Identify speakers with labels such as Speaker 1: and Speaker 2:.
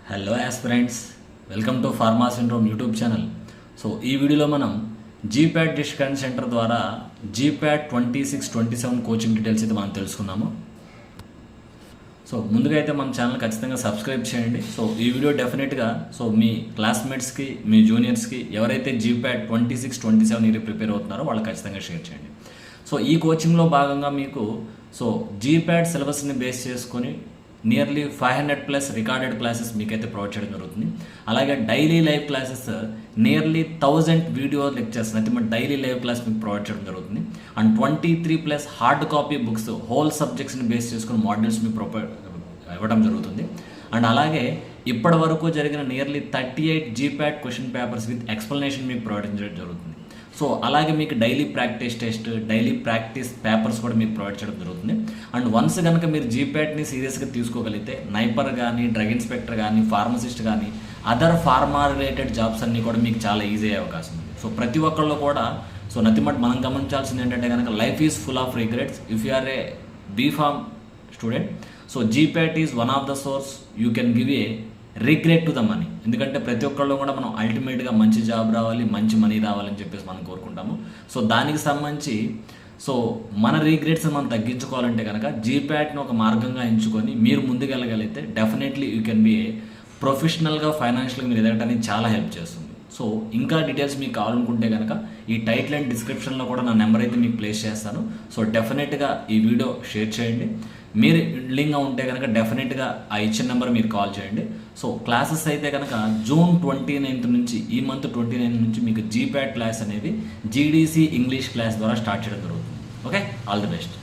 Speaker 1: Hello aspirants, welcome to pharma syndrome YouTube channel. So ఈ వీడియోలో మనం జీప్యాట్ డిస్కౌంట్ సెంటర్ ద్వారా జీప్యాట్ 26-27 కోచింగ్ డీటెయిల్స్ అయితే మనం తెలుసుకుందాము. సో ముందుగా అయితే మన ఛానల్ ఖచ్చితంగా సబ్స్క్రైబ్ చేయండి. సో ఈ వీడియో డెఫినెట్గా మీ క్లాస్మేట్స్కి, మీ జూనియర్స్కి ఎవరైతే జీప్యాట్ 26-27 ఇది ప్రిపేర్ అవుతున్నారో వాళ్ళు ఖచ్చితంగా షేర్ చేయండి. సో ఈ కోచింగ్లో భాగంగా మీకు జీప్యాట్ సిలబస్ని బేస్ చేసుకొని నియర్లీ 500+ రికార్డెడ్ క్లాసెస్ మీకైతే ప్రొవైడ్ చేయడం జరుగుతుంది. అలాగే daily live classes nearly 1000 video lectures అయితే డైలీ లైవ్ క్లాస్ మీకు ప్రొవైడ్ చేయడం జరుగుతుంది. And 23+ hard copy books whole సబ్జెక్ట్స్ని బేస్ చేసుకుని మాడ్యూల్స్ మీకు ఇవ్వడం జరుగుతుంది. అండ్ అలాగే ఇప్పటి వరకు జరిగిన nearly 38 GPAT question papers with explanation మీకు ప్రొవైడ్ చేయడం జరుగుతుంది. సో అలాగే మీకు daily practice test, daily practice papers కూడా మీకు ప్రొవైడ్ చేయడం జరుగుతుంది. అండ్ వన్స్ కనుక మీరు జీప్యాట్ని సీరియస్గా తీసుకోగలిగితే నైపర్ కానీ, డ్రగ్ ఇన్స్పెక్టర్ కానీ, ఫార్మసిస్ట్ కానీ, అదర్ ఫార్మా రిలేటెడ్ జాబ్స్ అన్నీ కూడా మీకు చాలా ఈజీ అయ్యే అవకాశం ఉంది. సో ప్రతి ఒక్కళ్ళు కూడా నథింగ్ బట్ మనం గమనించాల్సింది ఏంటంటే కనుక life is full of regrets if you are a B Pharm student. So GPAT is one of the source you can give a regret to the money. ఎందుకంటే ప్రతి ఒక్కళ్ళు కూడా మనం అల్టిమేట్గా మంచి జాబ్ రావాలి, మంచి మనీ రావాలని చెప్పేసి మనం కోరుకుంటాము. సో దానికి సంబంధించి మన రిగ్రెట్స్ మనం తగ్గించుకోవాలంటే కనుక జీప్యాట్ని ఒక మార్గంగా ఎంచుకొని మీరు ముందుకెళ్ళగలిగితే డెఫినెట్లీ యూ కెన్ బి ఏ ప్రొఫెషనల్గా, ఫైనాన్షియల్గా మీరు ఎదగటానికి చాలా హెల్ప్ చేస్తుంది. సో ఇంకా డీటెయిల్స్ మీకు కావాలనుకుంటే కనుక ఈ టైటిల్ అండ్ డిస్క్రిప్షన్లో కూడా నా నెంబర్ అయితే మీకు ప్లేస్ చేస్తాను. సో డెఫినెట్గా ఈ వీడియో షేర్ చేయండి. మీరు లింక్గా ఉంటే కనుక డెఫినెట్గా ఆ ఇచ్చిన నెంబర్ మీరు కాల్ చేయండి. సో క్లాసెస్ అయితే కనుక జూన్ 29 నుంచి, ఈ మంత్ 29 నుంచి మీకు జీప్యాట్ క్లాస్ అనేది జీడీసీ ఇంగ్లీష్ క్లాస్ ద్వారా స్టార్ట్ చేయడం జరుగుతుంది. Okay, all the best.